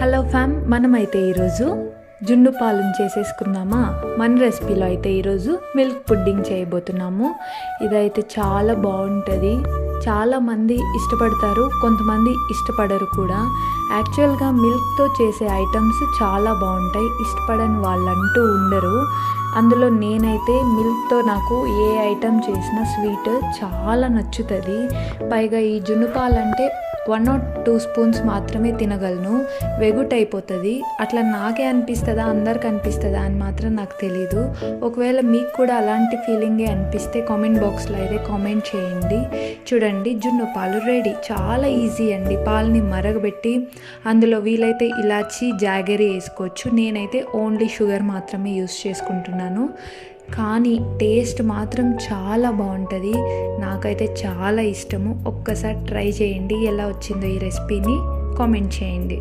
Hello ఫ్యామ్, మనమైతే ఈరోజు జున్ను పాలను చేసేసుకుందామా. మన రెసిపీలో అయితే ఈరోజు మిల్క్ పుడ్డింగ్ చేయబోతున్నాము. ఇదైతే చాలా బాగుంటుంది. చాలామంది ఇష్టపడతారు, కొంతమంది ఇష్టపడరు కూడా. యాక్చువల్గా మిల్క్తో చేసే ఐటమ్స్ చాలా బాగుంటాయి, ఇష్టపడని వాళ్ళంటూ ఉండరు. అందులో నేనైతే మిల్క్తో నాకు ఏ ఐటమ్ చేసినా స్వీట్ చాలా నచ్చుతుంది. పైగా ఈ జున్ను పాలంటే 1 or 2 స్పూన్స్ మాత్రమే తినగలను, వెగుట్ అయిపోతుంది. అట్లా నాకే అనిపిస్తుందా, అందరికి అనిపిస్తుందా అని మాత్రం నాకు తెలీదు. ఒకవేళ మీకు కూడా అలాంటి ఫీలింగే అనిపిస్తే కామెంట్ బాక్స్లో అయితే కామెంట్ చేయండి. చూడండి, జున్ను పాలు రెడీ. చాలా ఈజీ అండి. పాలని మరగబెట్టి అందులో వీలైతే ఇలాచి జాగరీ వేసుకోవచ్చు. నేనైతే ఓన్లీ షుగర్ మాత్రమే యూస్ చేసుకుంటున్నాను. కానీ టేస్ట్ మాత్రం చాలా బాగుంటుంది. నాకైతే చాలా ఇష్టము. ఒక్కసారి ట్రై చేయండి. ఎలా వచ్చిందో ఈ రెసిపీని కామెంట్ చేయండి.